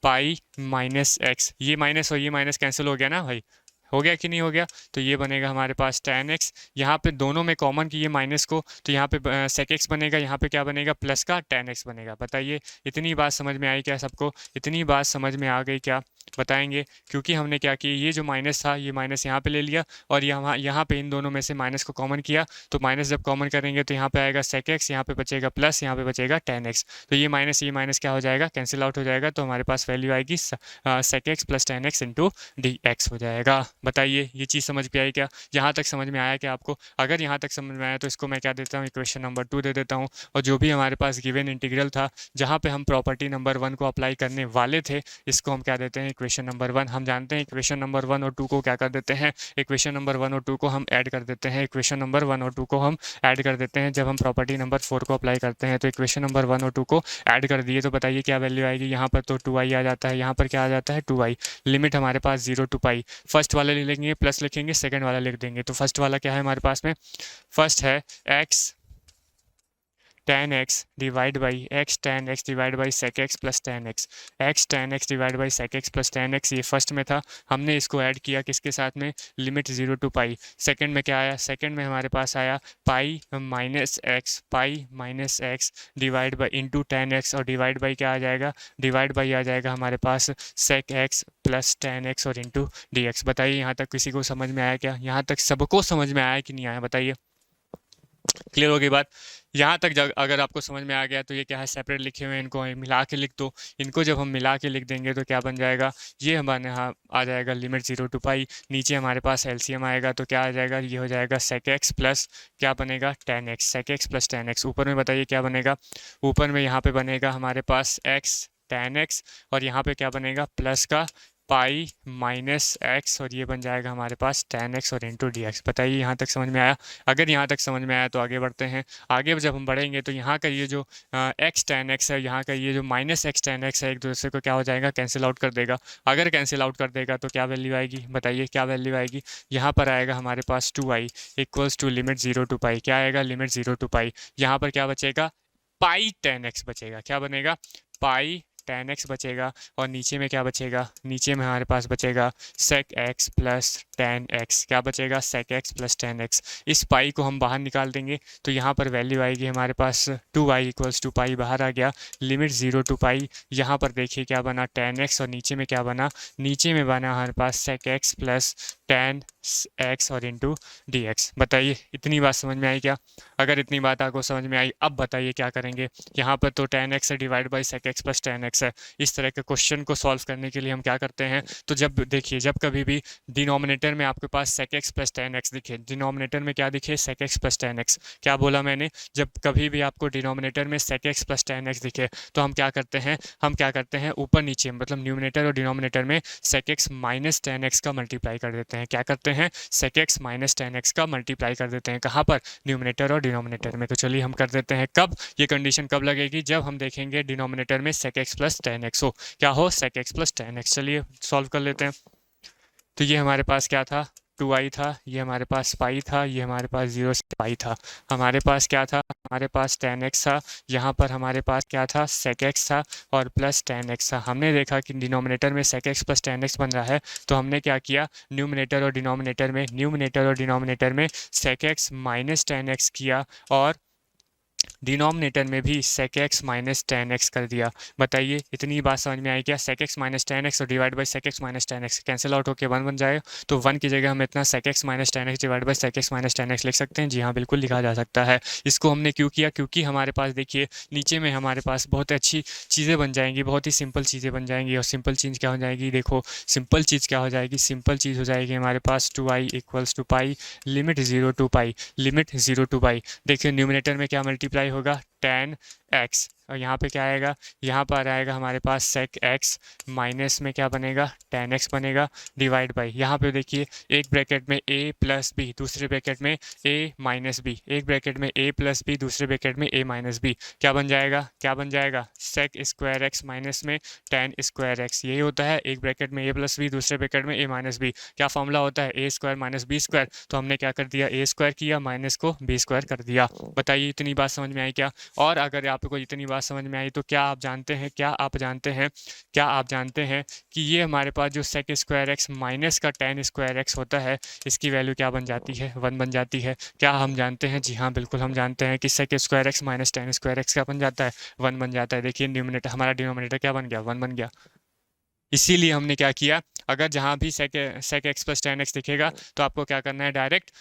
पाई माइनस एक्स। ये माइनस और ये माइनस कैंसिल हो गया ना भाई, हो गया कि नहीं हो गया? तो ये बनेगा हमारे पास tan x, यहाँ पे दोनों में कॉमन किए माइनस को तो यहाँ पे sec x बनेगा, यहाँ पे क्या बनेगा, प्लस का tan x बनेगा। बताइए इतनी बात समझ में आई क्या सबको? इतनी बात समझ में आ गई क्या? बताएंगे, क्योंकि हमने क्या किया, ये जो माइनस था ये माइनस यहाँ पे ले लिया, और यहाँ पे इन दोनों में से माइनस को कॉमन किया, तो माइनस जब कॉमन करेंगे तो यहाँ पे आएगा sec x, यहाँ पे बचेगा प्लस, यहाँ पे बचेगा tan x। तो ये माइनस क्या हो जाएगा, कैंसिल आउट हो जाएगा, तो हमारे पास वैल्यू आएगी sec x plus tan x into D x हो जाएगा। बताइए ये चीज़ समझ में आई क्या? यहाँ तक समझ में आया क्या आपको? अगर यहाँ तक समझ में आया तो इसको मैं क्या देता हूँ, इक्वेशन नंबर 2 दे देता हूँ। और जो भी हमारे पास गिवन इंटीग्रल था जहाँ पे हम प्रॉपर्टी नंबर 1 को अप्लाई करने वाले थे, इसको हम क्या देते हैं, इक्वेशन नंबर 1। हम जानते हैं इक्वेशन नंबर 1 और 2 को क्या कर देते हैं, इक्वेशन नंबर 1 और 2 को हम ऐड कर देते हैं, इक्वेशन नंबर 1 और 2 को हम ऐड कर देते हैं। जब हम प्रॉपर्टी नंबर 4 को अप्लाई करते हैं तो इक्वेशन नंबर 1 और 2 को ऐड कर दिए, तो बताइए क्या वैल्यू आएगी? यहाँ पर तो 2i आ जाता है, यहाँ पर क्या आ जाता है, 2i। लिमिट हमारे पास 0 टू पाई, फर्स्ट वाले ले लेंगे प्लस लिखेंगे, सेकंड वाला लिख देंगे। तो फर्स्ट वाला क्या है हमारे पास में, फर्स्ट है x tan x divide by x tan x divide by sec x plus tan x, x tan x divide by sec x plus tan x, ये फर्स्ट में था। हमने इसको ऐड किया किसके साथ में, लिमिट 0 टू पाई। सेकंड में क्या आया, सेकंड में हमारे पास आया pi minus x divide by into tan x, और डिवाइड बाई क्या आ जाएगा, डिवाइड बाई आ जाएगा हमारे पास sec x plus tan x और इंटू डी एक्स। बताइए यहाँ तक किसी को समझ में आया क्या? यहाँ तक सबको समझ में आया कि नहीं आया? बताइए क्लियर हो गई बात? यहाँ तक अगर आपको समझ में आ गया तो ये क्या है, सेपरेट लिखे हुए हैं, इनको मिला के लिख दो। इनको जब हम मिला के लिख देंगे तो क्या बन जाएगा, ये हमारे यहाँ आ जाएगा लिमिट 0 टू पाई। नीचे हमारे पास एलसीएम आएगा तो क्या आ जाएगा, ये हो जाएगा sec x प्लस क्या बनेगा, tan x, sec x plus tan x। ऊपर में बताइए क्या बनेगा, ऊपर में यहाँ पे बनेगा हमारे पास x tan x, और यहाँ पे क्या बनेगा, प्लस का पाई माइनस एक्स और ये बन जाएगा हमारे पास tan x और इंटू डी एक्स। बताइए यहाँ तक समझ में आया? अगर यहाँ तक समझ में आया तो आगे बढ़ते हैं। आगे जब हम बढ़ेंगे तो यहाँ का ये जो x tan x है, यहाँ का ये जो माइनस एक्स tan x है, एक दूसरे को क्या हो जाएगा, कैंसिल आउट कर देगा। अगर कैंसिल आउट कर देगा तो क्या वैल्यू आएगी, बताइए क्या वैल्यू आएगी? यहाँ पर आएगा हमारे पास 2i equals to limit 0 to pi. क्या आएगा, लिमिट 0 टू पाई। यहाँ पर क्या बचेगा, पाई tan x बचेगा। क्या बनेगा, पाई tan x बचेगा। और नीचे में क्या बचेगा, नीचे में हमारे पास बचेगा sec x plus tan x। क्या बचेगा, sec x plus tan x। इस पाई को हम बाहर निकाल देंगे तो यहाँ पर वैल्यू आएगी हमारे पास 2i इक्वल्स टू पाई, बाहर आ गया लिमिट 0 टू पाई। यहाँ पर देखिए क्या बना, tan x, और नीचे में क्या बना, नीचे में बना हमारे पास sec x plus tan x और इंटू डी एक्स। बताइए इतनी बात समझ में आई क्या? अगर इतनी बात आपको समझ में आई, अब बताइए क्या करेंगे। यहाँ पर तो tan x है divide by sec x plus tan x है। इस तरह के क्वेश्चन को सॉल्व करने के लिए हम क्या करते हैं, तो जब देखिए, जब कभी भी डिनोमिनेटर में आपके पास sec x plus tan x दिखे, डिनोमिनेटर में क्या दिखे, sec x plus tan x। क्या बोला मैंने, जब कभी भी आपको डिनोमिनेटर में sec x plus tan x दिखे तो हम क्या करते हैं, हम क्या करते हैं, ऊपर नीचे मतलब न्यूमिनेटर और डिनोमिनेटर में sec x minus tan x का मल्टीप्लाई कर देते हैं। क्या करते हैं, sec x minus tan x का मल्टीप्लाई कर देते हैं। कहाँ पर, न्यूमिनेटर और डिनोमिनेटर में। तो चलिए हम कर देते हैं। कब, ये कंडीशन कब लगेगी, जब हम देखेंगे डिनोमिनेटर में sec x plus tan x हो। क्या हो, sec x plus tan x। चलिए सॉल्व कर लेते हैं। तो ये हमारे पास क्या था, 2i था, ये हमारे पास पाई था, ये हमारे पास 0 से पाई था। हमारे पास क्या था, हमारे पास tan x था, यहाँ पर हमारे पास क्या था, sec x था और प्लस tan x था। हमने देखा कि डिनोमिनेटर में sec x plus tan x बन रहा है, तो हमने क्या किया, न्यूमिनेटर और डिनोमिनेटर में sec x minus tan x किया और डिनोमिनेटर में भी sec x minus tan x कर दिया। बताइए इतनी बात समझ में आई क्या? sec x minus tan x और divide by sec x minus tan x cancel out होकर 1 बन जाएगा। तो 1 की जगह हम इतना sec x minus tan x divide by sec x minus tan x लिख सकते हैं। जी हाँ, बिल्कुल लिखा जा सकता है। इसको हमने क्यों किया, क्योंकि हमारे पास देखिए नीचे में हमारे पास बहुत अच्छी चीज़ें बन जाएंगी, बहुत ही सिंपल चीज़ें बन जाएंगी। और सिंपल चीज़ क्या हो जाएगी, देखो सिंपल चीज़ क्या हो जाएगी, सिंपल चीज़ हो जाएगी हमारे पास 2i equals to pi limit 0 to pi, limit 0 to pi. देखिए न्यूमिनेटर में क्या मल्टीप्लाई होगा, tan x, और यहाँ पे क्या आएगा, यहाँ पर आएगा हमारे पास sec x माइनस में क्या बनेगा, tan x बनेगा डिवाइड बाई, यहाँ पे देखिए एक ब्रैकेट में a प्लस बी, दूसरे ब्रैकेट में a माइनस बी, एक ब्रैकेट में a प्लस बी, दूसरे ब्रैकेट में a माइनस बी। क्या बन जाएगा, क्या बन जाएगा, sec स्क्वायर x माइनस में tan स्क्वायर x। यही होता है, एक ब्रैकेट में a प्लस बी, दूसरे ब्रैकेट में a माइनस बी। क्या फॉर्मूला होता है, a square minus B square. तो हमने क्या कर दिया, a स्क्वायर किया, माइनस को b स्क्वायर कर दिया। बताइए इतनी बात समझ में आई क्या? और अगर आपको इतनी बात समझ में आई तो क्या आप जानते हैं, क्या आप जानते हैं कि ये हमारे पास जो sec स्क्वायर x माइनस का tan स्क्वायर x होता है, इसकी वैल्यू क्या बन जाती है, 1 बन जाती है। क्या हम जानते हैं? जी हाँ, बिल्कुल हम जानते हैं कि sec square x minus tan square x क्या बन जाता है, 1 बन जाता है। देखिए न्यूमिनेटर, हमारा डिनोमिनेटर क्या बन गया, 1 बन गया। इसीलिए हमने क्या किया, अगर जहाँ भी sec x plus tan x दिखेगा तो आपको क्या करना है, डायरेक्ट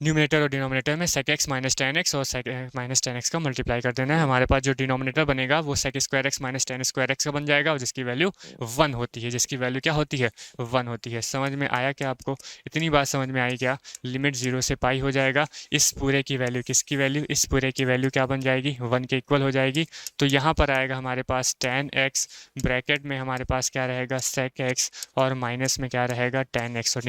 न्यूमिनेटर और डिनोमिनेटर में sec x minus tan x और sec माइनस tan x का मल्टीप्लाई कर देना है। हमारे पास जो डिनोमिनेटर बनेगा वो sec square x minus tan square x का बन जाएगा, और जिसकी वैल्यू 1 होती है, जिसकी वैल्यू क्या होती है, 1 होती है। समझ में आया क्या आपको? इतनी बात समझ में आई क्या? लिमिट 0 से पाई हो जाएगा, इस पूरे की वैल्यू, किसकी वैल्यू, इस पूरे की वैल्यू क्या बन जाएगी, 1 के इक्वल हो जाएगी। तो यहाँ पर आएगा हमारे पास tan x, ब्रैकेट में हमारे पास क्या रहेगा, sec x, और माइनस में क्या रहेगा, tan x। और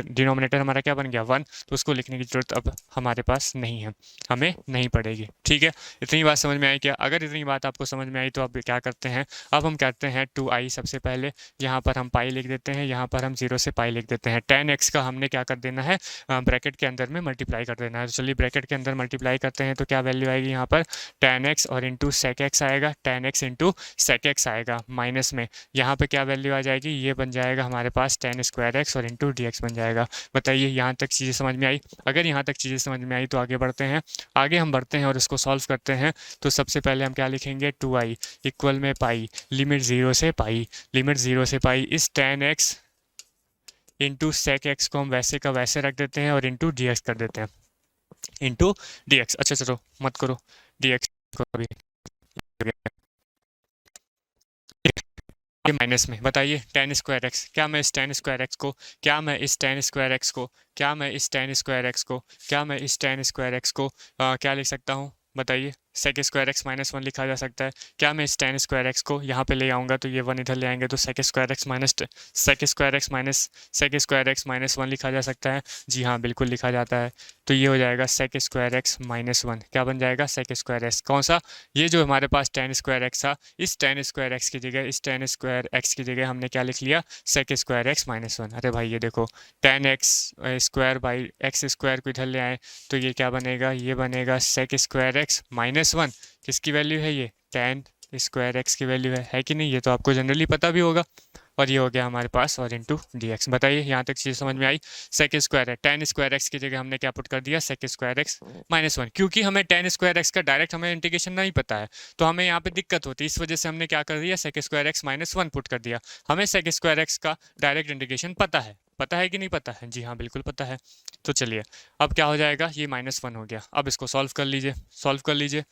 डिनोमिनेटर हमारा क्या बन गया, 1। तो उसको लिखने की जरूरत अब हमारे पास नहीं है, हमें नहीं पड़ेगी। ठीक है, इतनी बात समझ में आई क्या? अगर इतनी बात आपको समझ में आई तो अब क्या करते हैं, अब हम करते हैं 2i। सबसे पहले यहाँ पर हम पाई लिख देते हैं, यहाँ पर हम 0 से पाई लिख देते हैं। tan x का हमने क्या कर देना है, ब्रैकेट के अंदर में मल्टीप्लाई कर देना है। तो चलिए ब्रैकेट के अंदर मल्टीप्लाई करते हैं, तो क्या वैल्यू आएगी यहाँ पर, tan x और इंटू sec x आएगा, tan x into sec x आएगा, माइनस में यहाँ पे क्या वैल्यू आ जाएगी, ये बन जाएगा हमारे पास tan स्क्वायर x और इंटू डी एक्स बन जाएगा। बताइए यहाँ तक चीज़ें समझ में आई? अगर यहाँ तक चीज़ें समझ में आई तो आगे बढ़ते हैं, आगे हम बढ़ते हैं और इसको सॉल्व करते हैं। तो सबसे पहले हम क्या लिखेंगे, 2i इक्वल में पाई लिमिट 0 से पाई, लिमिट 0 से पाई, इस tan x into sec x को हम वैसे का वैसे रख देते हैं और इंटू डी एक्स कर देते हैं, इंटू डी एक्स। अच्छा चलो मत करो डी एक्स को अभी, ये माइनस में। बताइए tan स्क्वायर एक्स, क्या मैं इस tan स्क्वायर एक्स को, क्या मैं इस tan स्क्वायर एक्स को, क्या मैं इस tan स्क्वायर एक्स को, क्या मैं इस tan स्क्वायर एक्स को क्या लिख सकता हूँ, बताइए sec square x minus one लिखा जा सकता है। क्या मैं इस टेन स्क्वायर एक्स को यहाँ पे ले आऊँगा तो ये वन इधर ले आएंगे तो sec square x minus sec square x minus sec square x minus one लिखा जा सकता है। जी हाँ, बिल्कुल लिखा जाता है। तो ये हो जाएगा sec square x minus one. क्या बन जाएगा? Sec square x. कौन सा? ये जो हमारे पास टेन स्क्वायर एक्स था, इस टेन स्क्वायर एक्स की जगह, इस टेन स्क्वायर एक्स की जगह हमने क्या लिख लिया? Sec square x minus one. अरे भाई ये देखो, tan x square by x square को इधर ले आए तो ये क्या बनेगा? ये बनेगा sec square x minus one. किसकी वैल्यू है ये? टेन स्क्वायर एक्स की वैल्यू है कि नहीं? ये तो आपको जनरली पता भी होगा। और ये हो गया हमारे पास और इंटू डी एक्स। बताइए यहाँ तक चीज़ समझ में आई? सेक स्क्वायर है, टेन स्क्वायर एक्स की जगह हमने क्या पुट कर दिया? Sec square x minus one. क्योंकि हमें टेन स्क्वायर एक्स का डायरेक्ट हमें इंटीग्रेशन नहीं पता है तो हमें यहाँ पे दिक्कत होती है, इस वजह से हमने क्या कर दिया? Sec square x minus one put कर दिया। हमें सेक स्क्वायर एक्स का डायरेक्ट इंटीग्रेशन पता है। पता है कि नहीं पता है? जी हाँ, बिल्कुल पता है। तो चलिए अब क्या हो जाएगा? ये माइनस वन हो गया। अब इसको सॉल्व कर लीजिए, सॉल्व कर लीजिए।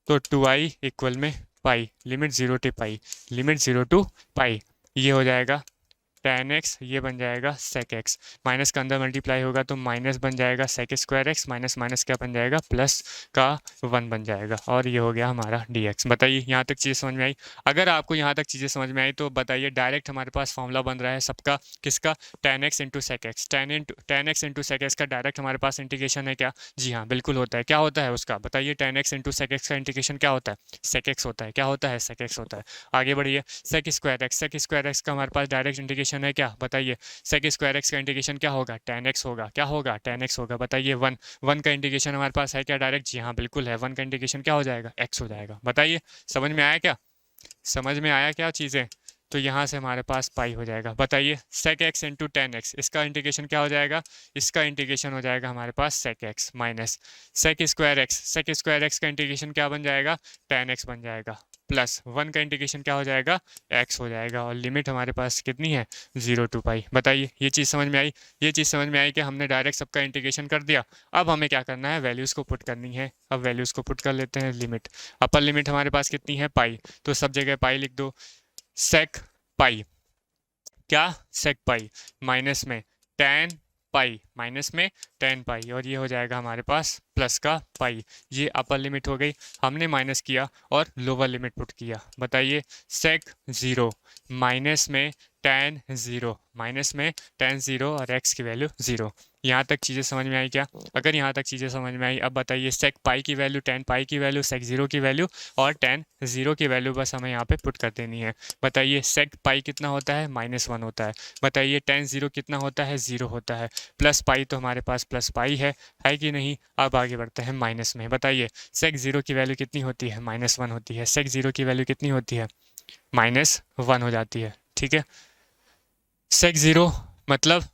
तो 2i इक्वल में pi, limit 0 to pi, limit 0 to pi, ये हो जाएगा टेन एक्स, ये बन जाएगा सेक एक्स। माइनस का अंदर मल्टीप्लाई होगा तो माइनस बन जाएगा sec square x, minus minus क्या बन जाएगा? प्लस का वन बन जाएगा। और ये हो गया हमारा डी एक्स। बताइए यहाँ तक चीज़ें समझ में आई? अगर आपको यहाँ तक चीज़ें समझ में आई तो बताइए, डायरेक्ट हमारे पास फॉर्मूला बन रहा है सबका, किसका? Tan x into sec x. Tan x into sec x का डायरेक्ट हमारे पास इंटीग्रेशन है क्या? जी हाँ, बिल्कुल होता है। क्या होता है उसका? बताइए, tan x into sec x का इंटीग्रेशन क्या होता है? सेक एक्स होता है। क्या होता है? सेक एक्स होता है। आगे बढ़िए, sec square x, sec square x का हमारे पास डायरेक्ट इंटीग्रेशन है क्या? बताइए, सेक स्क्वायर एक्स का इंटीग्रेशन क्या होगा? टेन एक्स होगा। क्या होगा? टेन एक्स होगा। बताइए, वन, वन का इंटीग्रेशन हमारे पास है क्या डायरेक्ट? जी हाँ, बिल्कुल है। वन का इंटीग्रेशन क्या हो जाएगा? एक्स हो जाएगा। बताइए, समझ में आया क्या? समझ में आया क्या चीज़ें? तो यहाँ से हमारे पास पाई हो जाएगा। बताइए, sec X into tan X, इसका इंटीग्रेशन क्या हो जाएगा? इसका इंटीग्रेशन हो जाएगा हमारे पास sec X minus sec square x. Sec square x का इंटीग्रेशन क्या बन जाएगा? टेन एक्स बन जाएगा, प्लस वन का इंटीग्रेशन क्या हो जाएगा? एक्स हो जाएगा। और लिमिट हमारे पास कितनी है? 0 टू पाई। बताइए, ये चीज़ समझ में आई? ये चीज़ समझ में आई कि हमने डायरेक्ट सबका इंटीग्रेशन कर दिया। अब हमें क्या करना है? वैल्यूज़ को पुट करनी है। अब वैल्यूज़ को पुट कर लेते हैं। लिमिट, अपर लिमिट हमारे पास कितनी है? पाई, तो सब जगह पाई लिख दो। सेक पाई, क्या? सेक पाई माइनस में टेन पाई, माइनस में टेन पाई, और ये हो जाएगा हमारे पास प्लस का पाई। ये अपर लिमिट हो गई, हमने माइनस किया और लोअर लिमिट पुट किया। बताइए, सेक ज़ीरो माइनस में टेन ज़ीरो, माइनस में टेन ज़ीरो और एक्स की वैल्यू ज़ीरो। यहाँ तक चीज़ें समझ में आई क्या? अगर यहाँ तक चीज़ें समझ में आई, अब बताइए, सेक पाई की वैल्यू, टेन पाई की वैल्यू, सेक ज़ीरो की वैल्यू और टेन ज़ीरो की वैल्यू बस हमें यहाँ पे पुट कर देनी है। बताइए, सेक पाई कितना होता है? माइनस वन होता है। बताइए, टेन ज़ीरो कितना होता है? ज़ीरो होता है। प्लस पाई तो हमारे पास प्लस पाई है कि नहीं? अब आगे बढ़ते हैं माइनस में। बताइए, सेक ज़ीरो की वैल्यू कितनी होती है? माइनस वन होती है। सेक ज़ीरो की वैल्यू कितनी होती है? माइनस वन हो जाती है। ठीक है, सेक ज़ीरो मतलब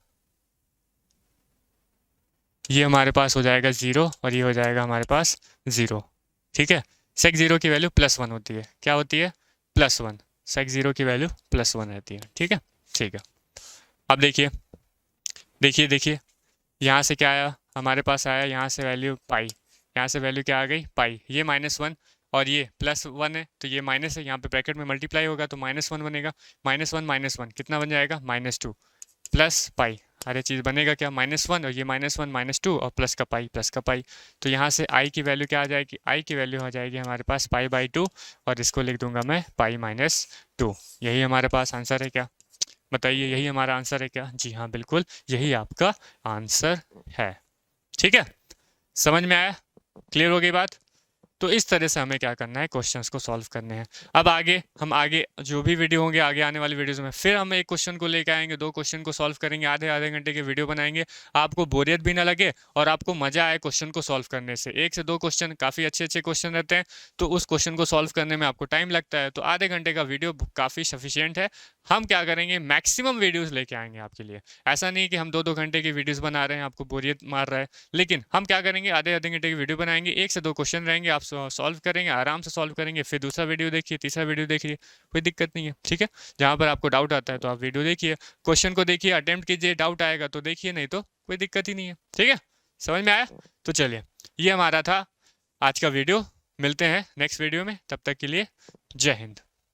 ये हमारे पास हो जाएगा ज़ीरो और ये हो जाएगा हमारे पास ज़ीरो। ठीक है, सेक ज़ीरो की वैल्यू प्लस वन होती है। क्या होती है? Plus one. सेक ज़ीरो की वैल्यू प्लस वन रहती है। ठीक है, ठीक है। अब देखिए, देखिए देखिए, यहाँ से क्या आया? हमारे पास आया यहाँ से वैल्यू पाई, यहाँ से वैल्यू क्या आ गई? पाई। ये माइनस वन और ये प्लस वन है तो ये माइनस है, यहाँ पे ब्रैकेट में मल्टीप्लाई होगा तो माइनस वन बनेगा। माइनस वन कितना बन जाएगा? Minus two plus pi. हर एक चीज़ बनेगा क्या? माइनस वन, और ये माइनस वन माइनस टू और प्लस का पाई, प्लस का पाई। तो यहाँ से आई की वैल्यू क्या आ जाएगी? आई की वैल्यू हो जाएगी हमारे पास पाई बाई टू, और इसको लिख दूंगा मैं पाई माइनस टू। यही हमारे पास आंसर है क्या? बताइए, यही हमारा आंसर है क्या? जी हाँ, बिल्कुल यही आपका आंसर है। ठीक है, समझ में आया? क्लियर हो गई बात? तो इस तरह से हमें क्या करना है? क्वेश्चंस को सॉल्व करने हैं। अब हम आगे जो भी वीडियो होंगे, आगे आने वाली वीडियोस में फिर हम एक क्वेश्चन को लेकर आएंगे, दो क्वेश्चन को सॉल्व करेंगे, आधे आधे घंटे के वीडियो बनाएंगे, आपको बोरियत भी ना लगे और आपको मजा आए क्वेश्चन को सॉल्व करने से। एक से दो क्वेश्चन काफ़ी अच्छे अच्छे क्वेश्चन रहते हैं, तो उस क्वेश्चन को सॉल्व करने में आपको टाइम लगता है, तो आधे घंटे का वीडियो काफ़ी सफिशियंट है। हम क्या करेंगे? मैक्सिमम वीडियोज़ लेके आएंगे आपके लिए। ऐसा नहीं कि हम दो दो घंटे की वीडियोज़ बना रहे हैं, आपको बोरियत मार रहा है, लेकिन हम क्या करेंगे? आधे आधे घंटे की वीडियो बनाएंगे, एक से दो क्वेश्चन रहेंगे, आप सॉल्व करेंगे, आराम से सॉल्व करेंगे, फिर दूसरा वीडियो देखिए, तीसरा वीडियो देखिए, कोई दिक्कत नहीं है। ठीक है, जहाँ पर आपको डाउट आता है तो आप वीडियो देखिए, क्वेश्चन को देखिए, अटेम्प्ट कीजिए, डाउट आएगा तो देखिए, नहीं तो कोई दिक्कत ही नहीं है। ठीक है, समझ में आया? तो चलिए, ये हमारा था आज का वीडियो। मिलते हैं नेक्स्ट वीडियो में, तब तक के लिए जय हिंद।